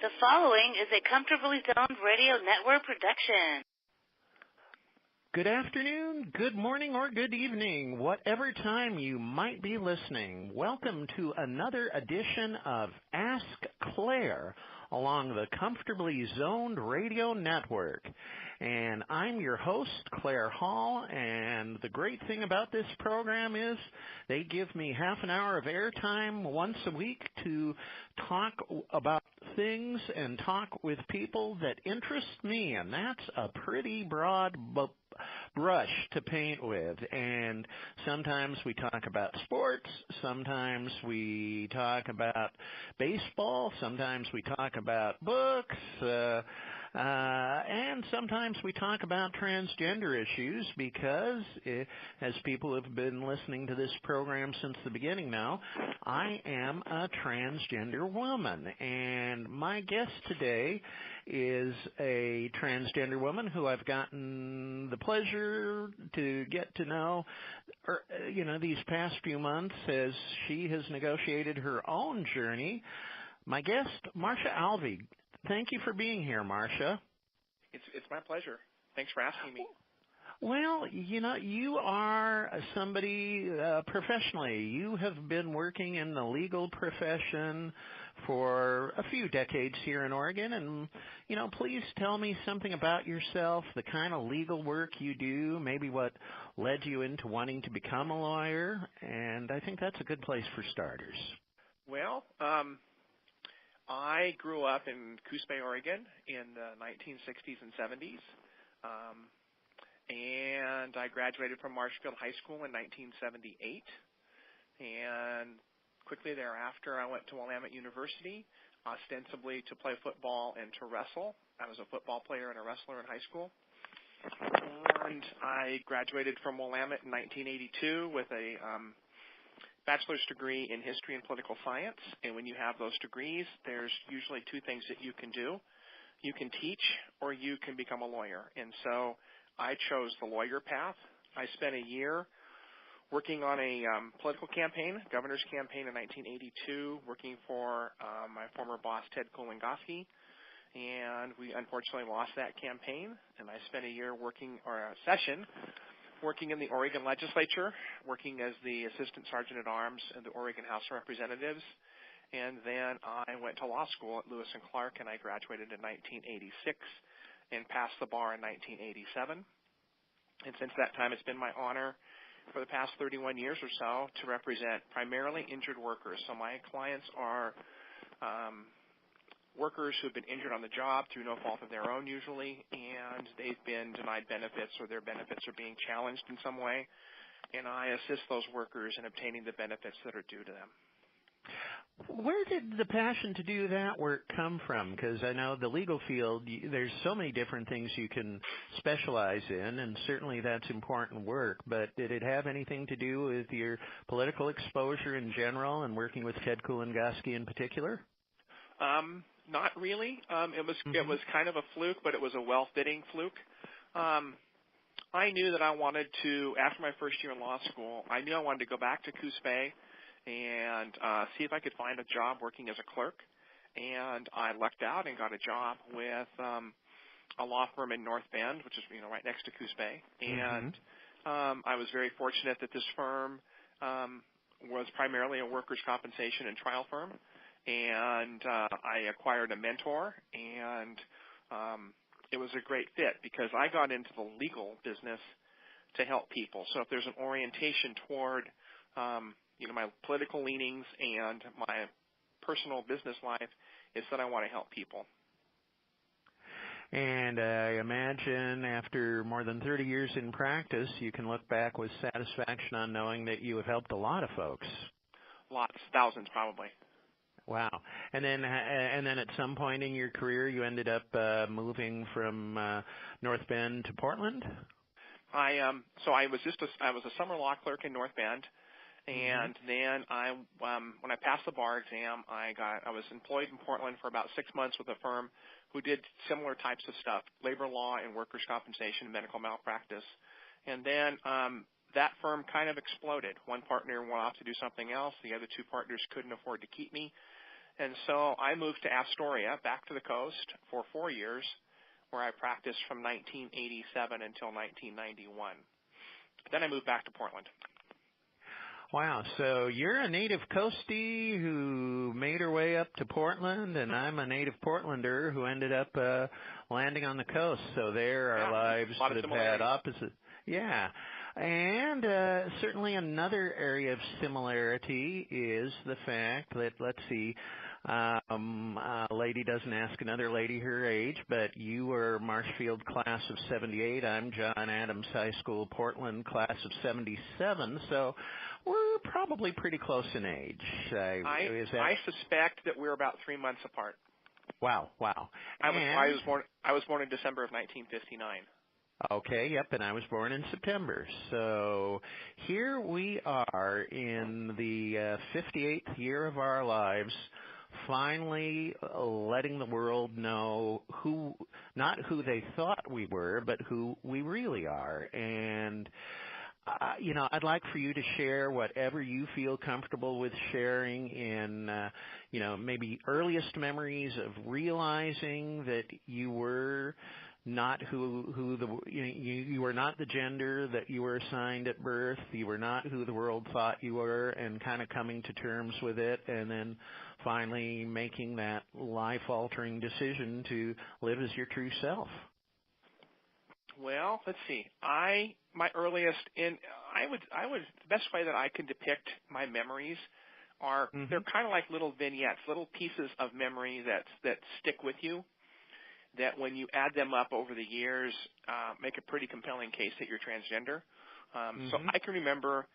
The following is a Comfortably Zoned Radio Network production. Good afternoon, good morning, or good evening, whatever time you might be listening. Welcome to another edition of Ask Claire along the Comfortably Zoned Radio Network. And I'm your host, Claire Hall, and the great thing about this program is they give me half an hour of airtime once a week to talk about things and talk with people that interest me, and that's a pretty broad brush to paint with. And sometimes we talk about sports, sometimes we talk about baseball, sometimes we talk about books, and sometimes we talk about transgender issues because, as people have been listening to this program since the beginning now, I am a transgender woman. And my guest today is a transgender woman who I've gotten the pleasure to get to know, these past few months as she has negotiated her own journey. My guest, Marcia Alvey. Thank you for being here, Marcia. It's my pleasure. Thanks for asking me. Well, you are somebody professionally. You have been working in the legal profession for a few decades here in Oregon, and, please tell me something about yourself, the kind of legal work you do, maybe what led you into wanting to become a lawyer, and I think that's a good place for starters. Well, I grew up in Coos Bay, Oregon in the 1960s and 70s, and I graduated from Marshfield High School in 1978, and quickly thereafter I went to Willamette University, ostensibly to play football and to wrestle. I was a football player and a wrestler in high school, and I graduated from Willamette in 1982 with a bachelor's degree in history and political science, and when you have those degrees, there's usually two things that you can do. You can teach or you can become a lawyer, and so I chose the lawyer path. I spent a year working on a political campaign, governor's campaign in 1982, working for my former boss, Ted Kulingoski, and we unfortunately lost that campaign, and I spent a year working in the Oregon legislature, working as the Assistant Sergeant at Arms in the Oregon House of Representatives. And then I went to law school at Lewis and Clark, and I graduated in 1986 and passed the bar in 1987. And since that time, it's been my honor for the past 31 years or so to represent primarily injured workers. So my clients are workers who have been injured on the job through no fault of their own usually, and they've been denied benefits or their benefits are being challenged in some way, and I assist those workers in obtaining the benefits that are due to them. Where did the passion to do that work come from? Because I know the legal field, there's so many different things you can specialize in, and certainly that's important work, but did it have anything to do with your political exposure in general and working with Ted Kulingoski in particular? Not really. It was kind of a fluke, but it was a well-fitting fluke. I knew that I wanted to, after my first year in law school, I knew I wanted to go back to Coos Bay and see if I could find a job working as a clerk. And I lucked out and got a job with a law firm in North Bend, which is right next to Coos Bay. And I was very fortunate that this firm was primarily a workers' compensation and trial firm. And I acquired a mentor, and it was a great fit because I got into the legal business to help people. So if there's an orientation toward, my political leanings and my personal business life, it's that I want to help people. And I imagine after more than 30 years in practice, you can look back with satisfaction on knowing that you have helped a lot of folks. Lots, thousands probably. Wow. And then at some point in your career, you ended up moving from North Bend to Portland? I was a summer law clerk in North Bend, and then when I passed the bar exam, I was employed in Portland for about 6 months with a firm who did similar types of stuff, labor law and workers' compensation and medical malpractice. And then that firm kind of exploded. One partner went off to do something else. The other two partners couldn't afford to keep me. And so I moved to Astoria, back to the coast, for 4 years, where I practiced from 1987 until 1991. Then I moved back to Portland. Wow, so you're a native coastie who made her way up to Portland, and I'm a native Portlander who ended up landing on the coast. So there our lives a lot have of had opposite. Yeah, and certainly another area of similarity is the fact that, let's see, a lady doesn't ask another lady her age, but you were Marshfield class of 78. I'm John Adams High School, Portland class of 77. So we're probably pretty close in age. I suspect that we're about 3 months apart. Wow. I was born in December of 1959. Okay, yep, and I was born in September. So here we are in the 58th year of our lives, finally letting the world know not who they thought we were, but who we really are. And I'd like for you to share whatever you feel comfortable with sharing in, maybe earliest memories of realizing that you were not you were not the gender that you were assigned at birth. You were not who the world thought you were, and kind of coming to terms with it, and then finally making that life-altering decision to live as your true self. Well, let's see. The best way that I can depict my memories are they're kind of like little vignettes, little pieces of memory that stick with you, that when you add them up over the years, make a pretty compelling case that you're transgender. So I can remember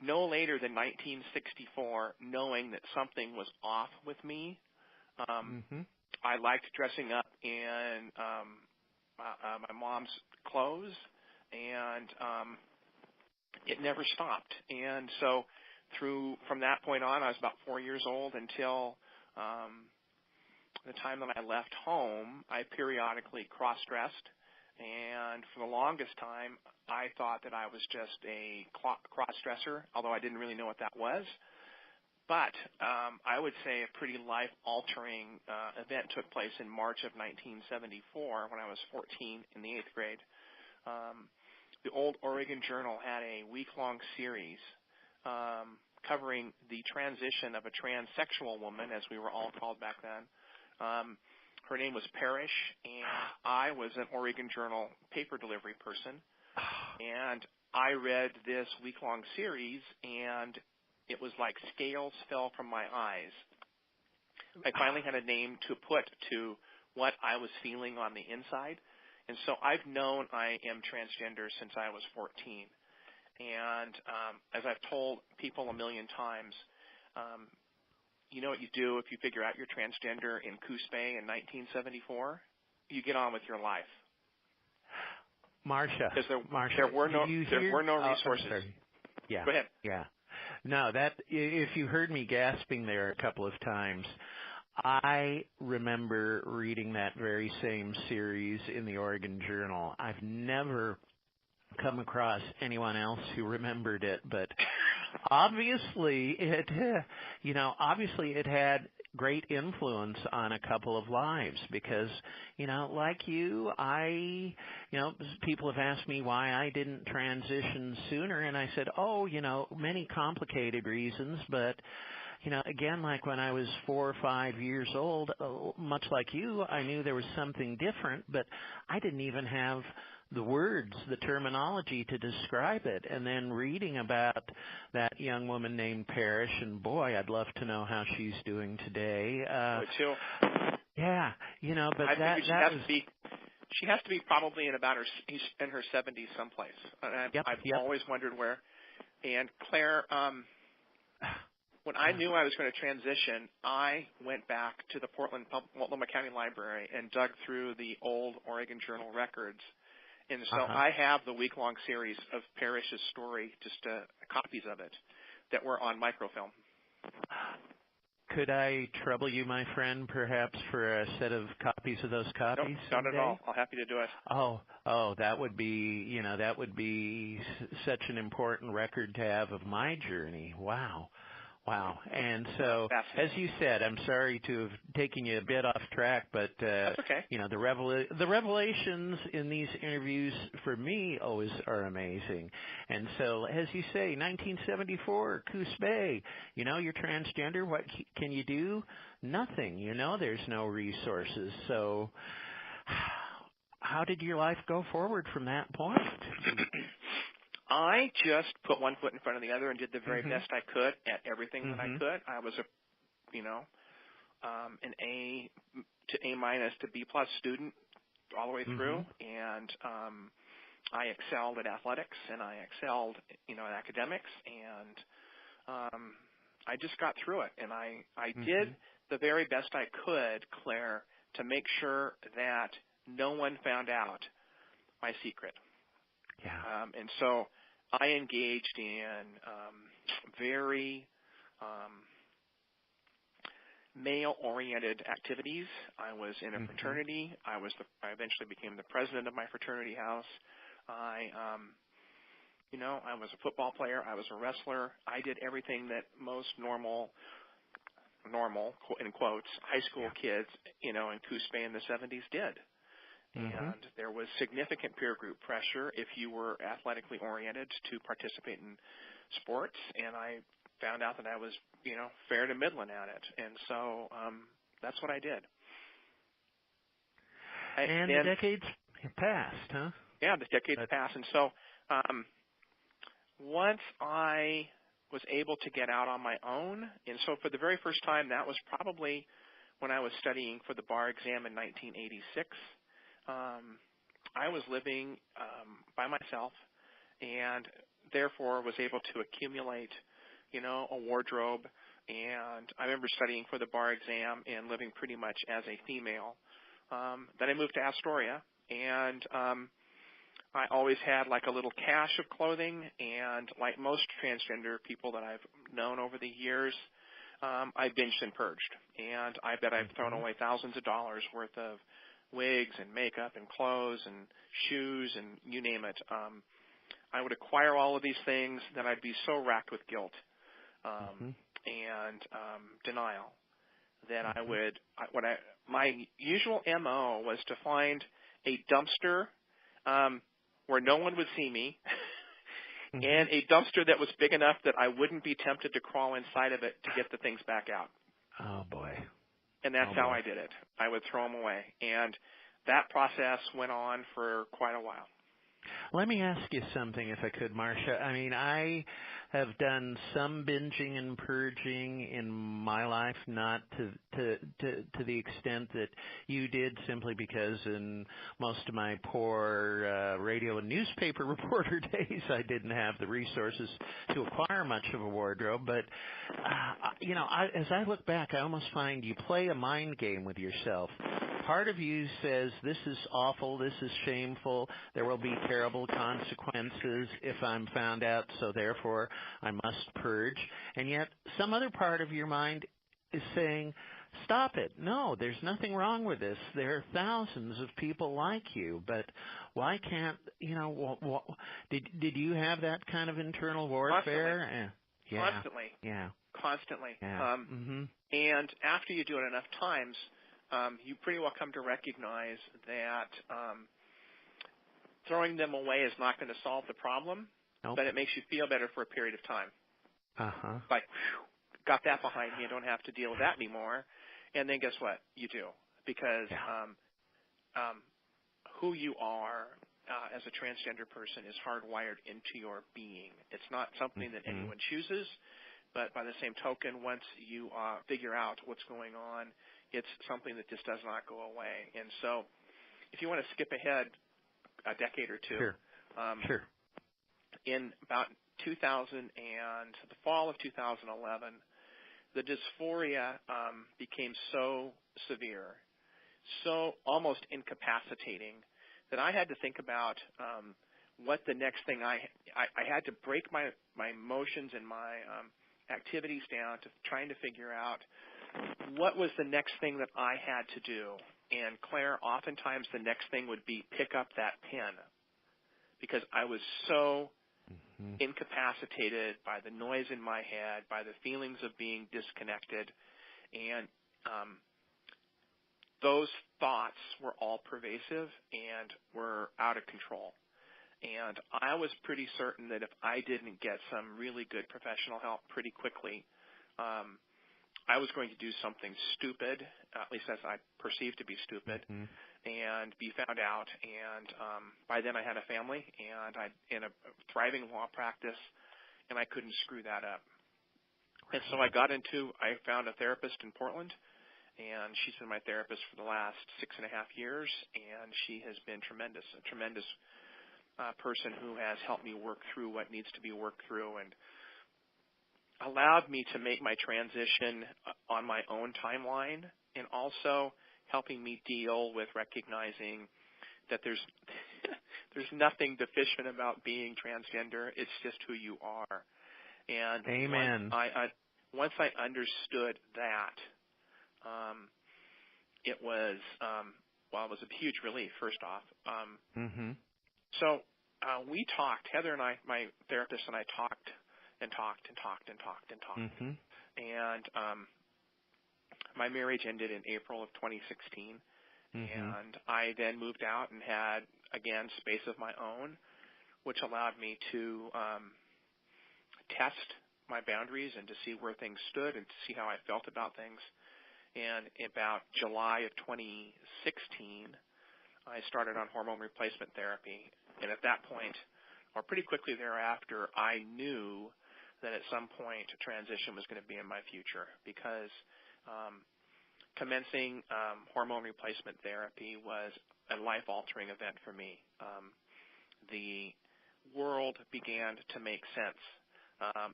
no later than 1964 knowing that something was off with me. I liked dressing up in my mom's clothes, and it never stopped. And so from that point on, I was about 4 years old until the time that I left home. I periodically cross-dressed, and for the longest time, I thought that I was just a cross-dresser, although I didn't really know what that was. But I would say a pretty life-altering event took place in March of 1974 when I was 14 in the 8th grade. The old Oregon Journal had a week-long series covering the transition of a transsexual woman, as we were all called back then. Her name was Parrish, and I was an Oregon Journal paper delivery person. And I read this week-long series, and it was like scales fell from my eyes. I finally had a name to put to what I was feeling on the inside. And so I've known I am transgender since I was 14. And as I've told people a million times, you know what you do if you figure out you're transgender in Coos Bay in 1974? You get on with your life. Marcia, because there were no resources. Yeah. Go ahead. Yeah. No, if you heard me gasping there a couple of times, I remember reading that very same series in the Oregon Journal. I've never come across anyone else who remembered it, but obviously it had great influence on a couple of lives because, like you, people have asked me why I didn't transition sooner, and I said, many complicated reasons, but again, like when I was 4 or 5 years old, much like you, I knew there was something different, but I didn't even have the words, the terminology to describe it. And then reading about that young woman named Parrish, and boy, I'd love to know how she's doing today. Me too. Yeah, but I think she has to be probably in her 70s someplace. And I've always wondered where. And Claire, when I knew I was going to transition, I went back to the Multnomah County Library and dug through the old Oregon Journal records. And so I have the week-long series of Parrish's story, just copies of it, that were on microfilm. Could I trouble you, my friend, perhaps for a set of copies of those copies? No, not at all. I'm happy to do it. Oh, that would be such an important record to have of my journey. Wow. Wow. And so, as you said, I'm sorry to have taken you a bit off track, but that's okay. the revelations in these interviews for me always are amazing. And so, as you say, 1974, Coos Bay, you're transgender. What can you do? Nothing. There's no resources. So, how did your life go forward from that point? I just put one foot in front of the other and did the very best I could at everything that I could. I was an A to A minus to B plus student all the way through, and I excelled at athletics and I excelled, in academics, and I just got through it. And I did the very best I could, Claire, to make sure that no one found out my secret. Yeah. And so I engaged in very male-oriented activities. I was in a fraternity. I eventually became the president of my fraternity house. I was a football player. I was a wrestler. I did everything that most normal in quotes high school kids in Coos Bay in the 70s did. And there was significant peer group pressure if you were athletically oriented to participate in sports, and I found out that I was, fair to middling at it. And so that's what I did. And the decades passed, huh? Yeah, the decades passed. And so once I was able to get out on my own, and so for the very first time, that was probably when I was studying for the bar exam in 1986. I was living by myself and therefore was able to accumulate, a wardrobe. And I remember studying for the bar exam and living pretty much as a female. Then I moved to Astoria, and I always had like a little cache of clothing. And like most transgender people that I've known over the years, I binged and purged. And I bet I've thrown away thousands of dollars worth of wigs and makeup and clothes and shoes and you name it. I would acquire all of these things, then I'd be so racked with guilt and denial that my usual MO was to find a dumpster where no one would see me and a dumpster that was big enough that I wouldn't be tempted to crawl inside of it to get the things back out. Oh, boy. And that's how I did it. I would throw them away. And that process went on for quite a while. Let me ask you something, if I could, Marcia. I mean, I have done some binging and purging in my life, not to the extent that you did, simply because in most of my poor radio and newspaper reporter days, I didn't have the resources to acquire much of a wardrobe. But, as I look back, I almost find you play a mind game with yourself. Part of you says, this is awful, this is shameful, there will be terrible consequences if I'm found out, so therefore I must purge. And yet some other part of your mind is saying, stop it. No, there's nothing wrong with this. There are thousands of people like you, but why can't, did you have that kind of internal warfare? Constantly. Yeah. Constantly. Yeah. And after you do it enough times, you pretty well come to recognize that throwing them away is not going to solve the problem, but it makes you feel better for a period of time. Like, got that behind me. I don't have to deal with that anymore. And then guess what? You do. Because who you are as a transgender person is hardwired into your being. It's not something that anyone chooses, but by the same token, once you figure out what's going on, it's something that just does not go away. And so if you want to skip ahead a decade or two, Sure. In about the fall of 2011, the dysphoria became so severe, so almost incapacitating, that I had to think about what the next thing I had to break my emotions and my activities down to trying to figure out what was the next thing that I had to do. And Claire, oftentimes the next thing would be pick up that pen, because I was so incapacitated by the noise in my head, by the feelings of being disconnected, and those thoughts were all pervasive and were out of control. And I was pretty certain that if I didn't get some really good professional help pretty quickly, I was going to do something stupid, at least as I perceived to be stupid, and be found out. And by then I had a family, and I in a thriving law practice, and I couldn't screw that up. And so I found a therapist in Portland, and she's been my therapist for the last 6.5 years, and she has been tremendous, a tremendous person who has helped me work through what needs to be worked through and allowed me to make my transition on my own timeline, and also helping me deal with recognizing that there's nothing deficient about being transgender. It's just who you are. And Amen. Once I understood that, it was it was a huge relief, first off. So we talked, Heather and I, my therapist and I talked and talked. And my marriage ended in April of 2016. And I then moved out and had, again, space of my own, which allowed me to test my boundaries and to see where things stood and to see how I felt about things. And about July of 2016, I started on hormone replacement therapy. And at that point, or pretty quickly thereafter, I knew that at some point transition was going to be in my future, because commencing hormone replacement therapy was a life-altering event for me. The world began to make sense.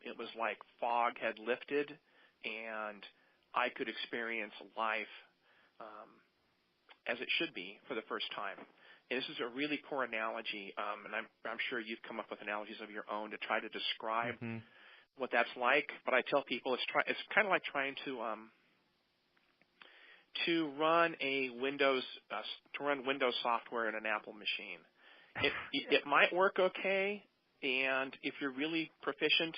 It was like fog had lifted, and I could experience life as it should be for the first time. And this is a really poor analogy, and I'm sure you've come up with analogies of your own to try to describe what that's like. But I tell people it's kind of like trying to run Windows software in an Apple machine. It might work okay, and if you're really proficient,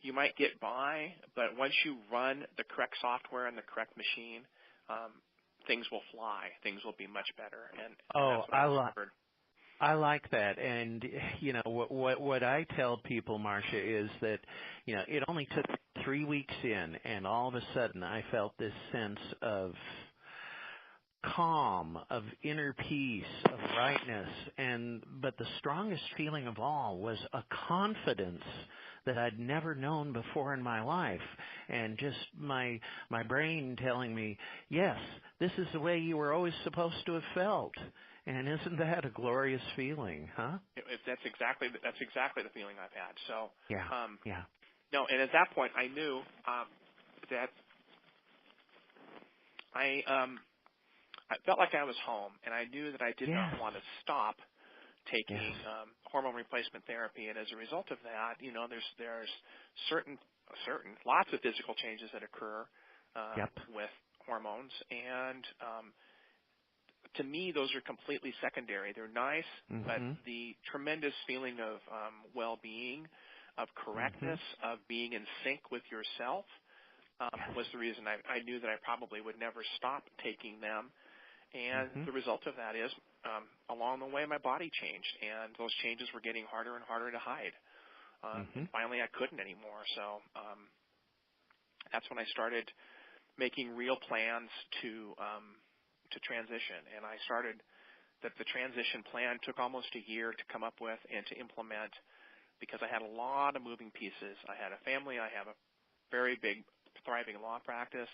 you might get by. But once you run the correct software and the correct machine, things will fly. Things will be much better. And I like that. And what I tell people, Marcia, is that it only took 3 weeks in, and all of a sudden I felt this sense of calm, of inner peace, of rightness, but the strongest feeling of all was a confidence that I'd never known before in my life, and just my brain telling me, yes, this is the way you were always supposed to have felt. And isn't that a glorious feeling, huh? That's exactly the feeling I've had. So yeah. No, and at that point I knew that I felt like I was home, and I knew that I did not want to stop taking hormone replacement therapy. And as a result of that, there's certain lots of physical changes that occur with hormones, and to me, those are completely secondary. They're nice, but the tremendous feeling of well-being, of correctness, of being in sync with yourself was the reason I knew that I probably would never stop taking them. And the result of that is, along the way, my body changed, and those changes were getting harder and harder to hide. And finally, I couldn't anymore. So that's when I started making real plans to transition. And I started that the transition plan took almost a year to come up with and to implement, because I had a lot of moving pieces. I had a family. I have a very big, thriving law practice.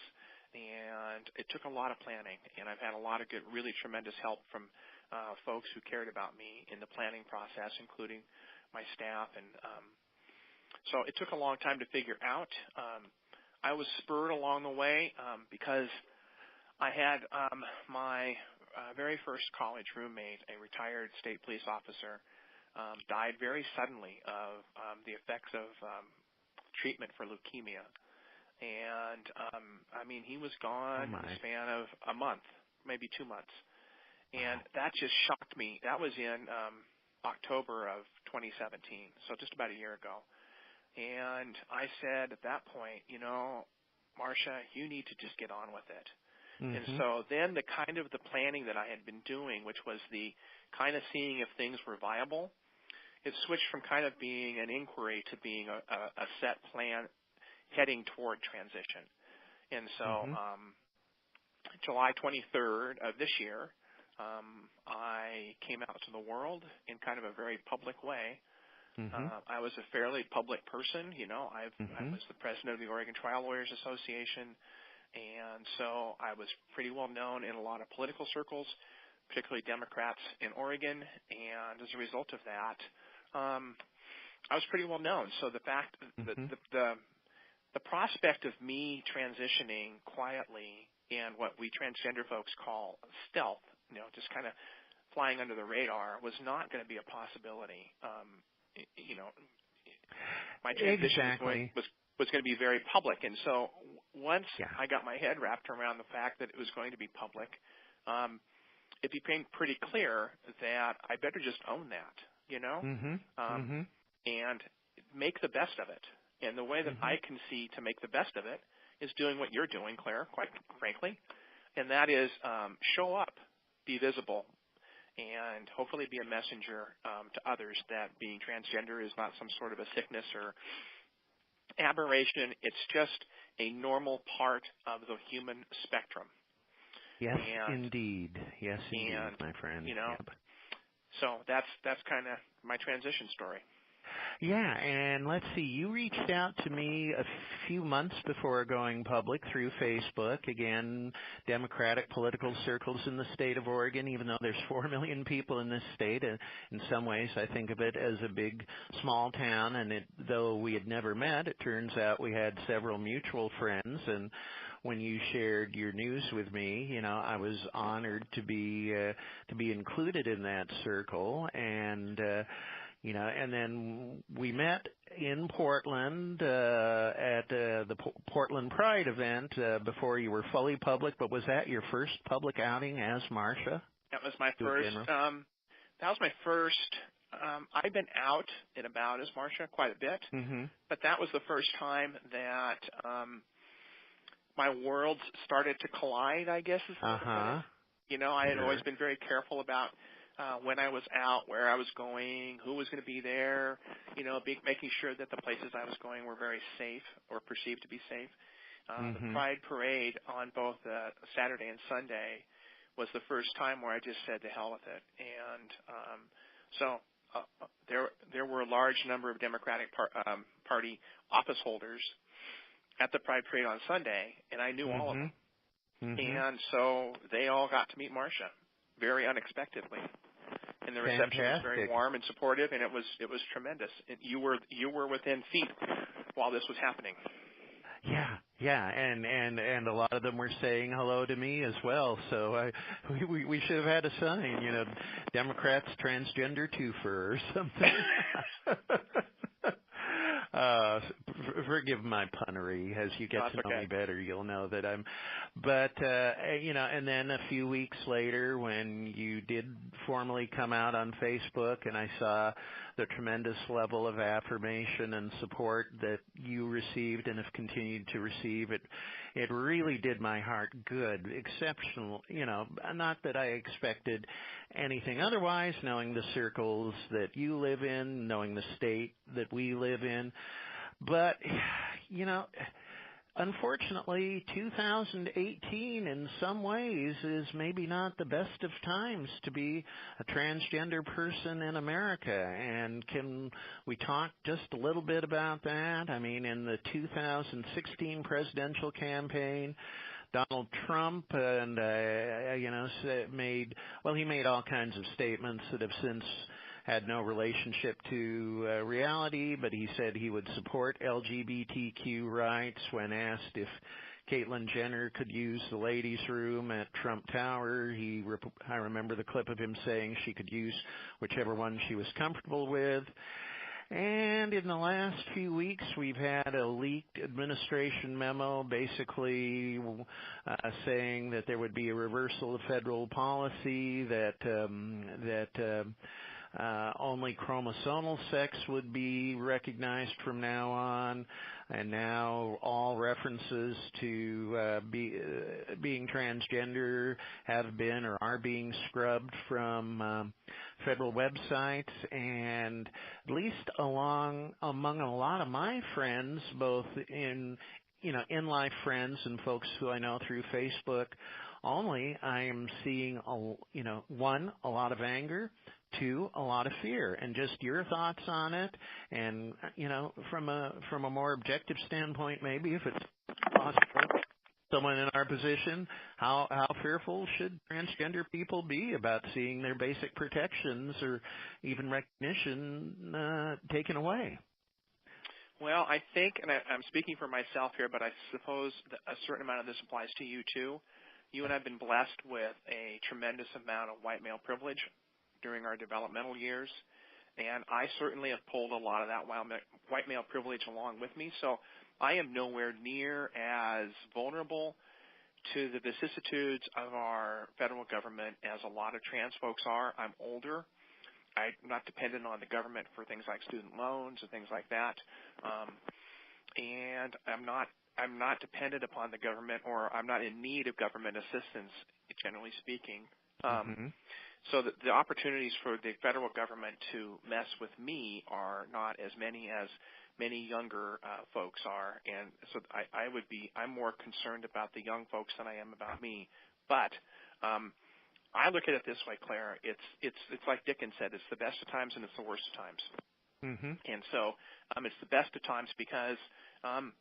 And it took a lot of planning, and I've had a lot of good, really tremendous help from folks who cared about me in the planning process, including my staff. And so it took a long time to figure out. I was spurred along the way because I had my very first college roommate, a retired state police officer, died very suddenly of the effects of treatment for leukemia. And, he was gone in the span of a month, maybe 2 months. And that just shocked me. That was in October of 2017, so just about a year ago. And I said at that point, Marcia, you need to just get on with it. Mm-hmm. And so then the planning that I had been doing, which was the kind of seeing if things were viable, it switched from kind of being an inquiry to being a set plan heading toward transition. And so July 23rd of this year, I came out to the world in kind of a very public way. I was a fairly public person. I was the president of the Oregon Trial Lawyers Association, and so I was pretty well known in a lot of political circles, particularly Democrats in Oregon. And as a result of that, I was pretty well known. So the fact that the prospect of me transitioning quietly in what we transgender folks call stealth, just kind of flying under the radar, was not going to be a possibility. My transition was going to be very public. And so once I got my head wrapped around the fact that it was going to be public, it became pretty clear that I better just own that, and make the best of it. And the way that I can see to make the best of it is doing what you're doing, Claire, quite frankly, and that is show up, be visible, and hopefully be a messenger to others that being transgender is not some sort of a sickness or aberration. It's just a normal part of the human spectrum. Yes, indeed. Yes, indeed, my friend. So that's kind of my transition story. Yeah, and let's see, you reached out to me a few months before going public through Facebook. Again, Democratic political circles in the state of Oregon, even though there's 4 million people in this state. In some ways, I think of it as a big, small town, and though we had never met, it turns out we had several mutual friends. And when you shared your news with me, I was honored to be included in that circle. And and then we met in Portland at the Portland Pride event before you were fully public. But was that your first public outing as Marcia? That was my first. That was my first. I've been out and about as Marcia quite a bit, but that was the first time that my worlds started to collide, I guess is the way to put it. I had always been very careful about when I was out, where I was going, who was going to be there, making sure that the places I was going were very safe or perceived to be safe. The Pride Parade on both Saturday and Sunday was the first time where I just said to hell with it. And so there were a large number of Democratic Party office holders at the Pride Parade on Sunday, and I knew all of them. And so they all got to meet Marcia very unexpectedly, and the reception was very warm and supportive, and it was tremendous. And you were within feet while this was happening. Yeah, and a lot of them were saying hello to me as well. So we should have had a sign, Democrats transgender twofer or something. Forgive my punnery. As you get to know me better, you'll know that I'm. But and then a few weeks later, when you did formally come out on Facebook, and I saw the tremendous level of affirmation and support that you received and have continued to receive, it really did my heart good. Exceptional, not that I expected anything otherwise, knowing the circles that you live in, knowing the state that we live in. But, unfortunately, 2018 in some ways is maybe not the best of times to be a transgender person in America. And can we talk just a little bit about that? I mean, in the 2016 presidential campaign, Donald Trump and he made all kinds of statements that have since had no relationship to reality, but he said he would support LGBTQ rights when asked if Caitlyn Jenner could use the ladies' room at Trump Tower. I remember the clip of him saying she could use whichever one she was comfortable with. And in the last few weeks, we've had a leaked administration memo basically saying that there would be a reversal of federal policy that only chromosomal sex would be recognized from now on, and now all references to being transgender have been or are being scrubbed from federal websites. And at least among a lot of my friends, both in life friends and folks who I know through Facebook only, I am seeing one, a lot of anger, two, a lot of fear. And just your thoughts on it, and from a more objective standpoint, maybe if it's possible, someone in our position, how fearful should transgender people be about seeing their basic protections or even recognition taken away? Well, I think, and I'm speaking for myself here, but I suppose that a certain amount of this applies to you too. You and I have been blessed with a tremendous amount of white male privilege during our developmental years, and I certainly have pulled a lot of that white male privilege along with me, so I am nowhere near as vulnerable to the vicissitudes of our federal government as a lot of trans folks are. I'm older. I'm not dependent on the government for things like student loans and things like that, and I'm not dependent upon the government, or I'm not in need of government assistance, generally speaking. So the opportunities for the federal government to mess with me are not as many as many younger folks are, and so I'm more concerned about the young folks than I am about me. But I look at it this way, Claire. It's like Dickens said, it's the best of times and it's the worst of times. And so it's the best of times because,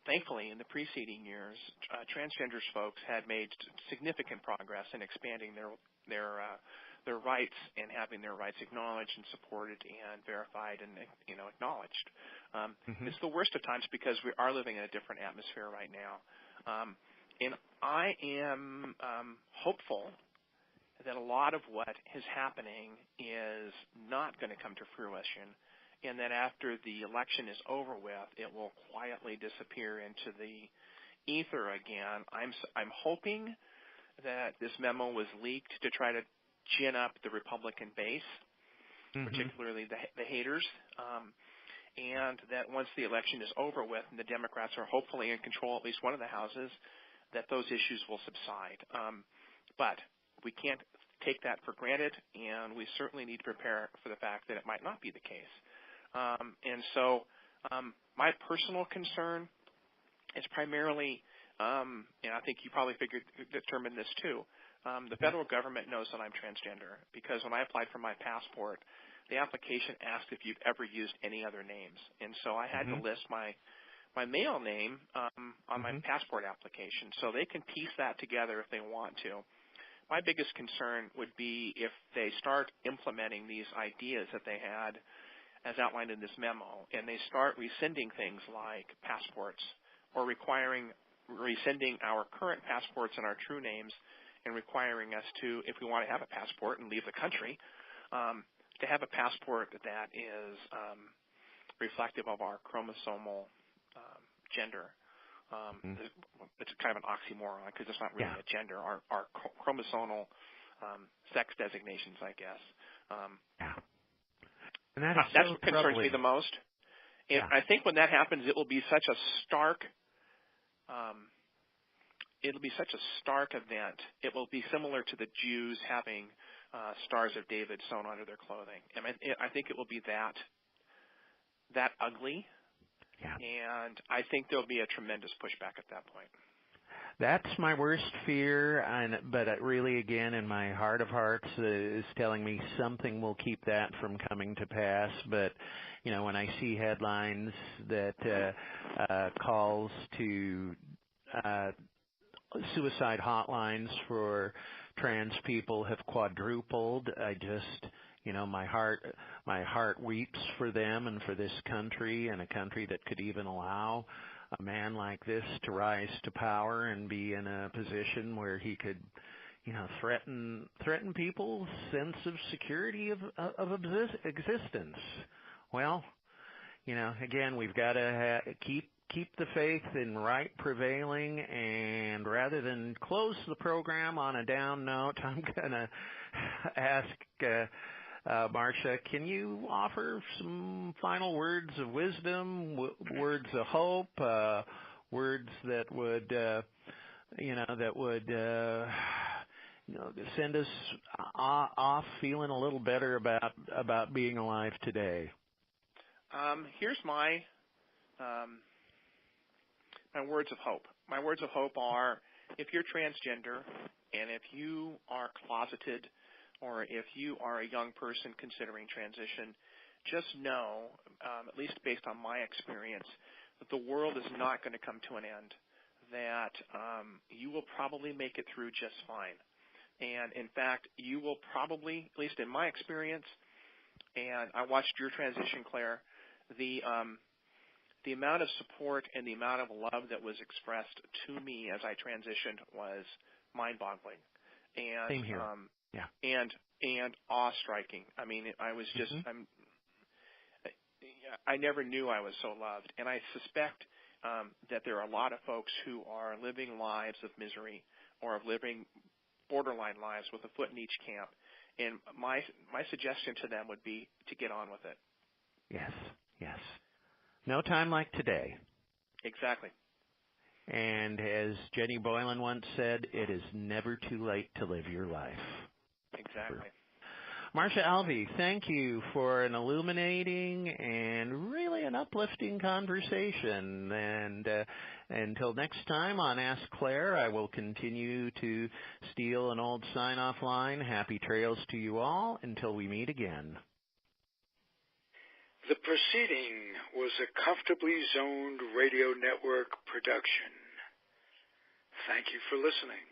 thankfully, in the preceding years, transgender folks had made significant progress in expanding their rights and having their rights acknowledged and supported and verified and acknowledged. It's the worst of times because we are living in a different atmosphere right now. And I am hopeful that a lot of what is happening is not going to come to fruition, and that after the election is over with, it will quietly disappear into the ether again. I'm hoping that this memo was leaked to try to gin up the Republican base, particularly the haters, and that once the election is over with and the Democrats are hopefully in control at least one of the houses, that those issues will subside. But we can't take that for granted, and we certainly need to prepare for the fact that it might not be the case. And so my personal concern is primarily, and I think you probably determined this too, the federal government knows that I'm transgender because when I applied for my passport, the application asked if you've ever used any other names. And so I had to list my male name on my passport application. So they can piece that together if they want to. My biggest concern would be if they start implementing these ideas that they had as outlined in this memo, and they start rescinding things like passports or rescinding our current passports and our true names and requiring us to, if we want to have a passport and leave the country, to have a passport that is reflective of our chromosomal gender. It's kind of an oxymoron because it's not really a gender. Our chromosomal sex designations, I guess. And that's what concerns me the most. And I think when that happens, it will be such a stark. It'll be such a stark event. It will be similar to the Jews having stars of David sewn onto their clothing. I think it will be that ugly. And I think there'll be a tremendous pushback at that point. That's my worst fear, but really, again, in my heart of hearts, is telling me something will keep that from coming to pass. But, when I see headlines that calls to suicide hotlines for trans people have quadrupled, I just... my heart weeps for them and for this country, and a country that could even allow a man like this to rise to power and be in a position where he could, threaten people's sense of security of existence. Well, again, we've got to keep the faith in right prevailing, and rather than close the program on a down note, I'm going to ask Marcia, can you offer some final words of wisdom, words of hope, words that would, send us off feeling a little better about being alive today? Here's my words of hope. My words of hope are, if you're transgender and if you are closeted or if you are a young person considering transition, just know, at least based on my experience, that the world is not going to come to an end, that you will probably make it through just fine. And, in fact, you will probably, at least in my experience, and I watched your transition, Claire, the amount of support and the amount of love that was expressed to me as I transitioned was mind-boggling. And, same here. Yeah. And awe-striking. I mean, I was just, I never knew I was so loved. And I suspect that there are a lot of folks who are living lives of misery or of living borderline lives with a foot in each camp. And my suggestion to them would be to get on with it. Yes, yes. No time like today. Exactly. And as Jenny Boylan once said, it is never too late to live your life. Exactly. Marcia Alvey, thank you for an illuminating and really an uplifting conversation. And until next time on Ask Claire, I will continue to steal an old sign-off line. Happy trails to you all until we meet again. The proceeding was a Comfortably Zoned Radio Network production. Thank you for listening.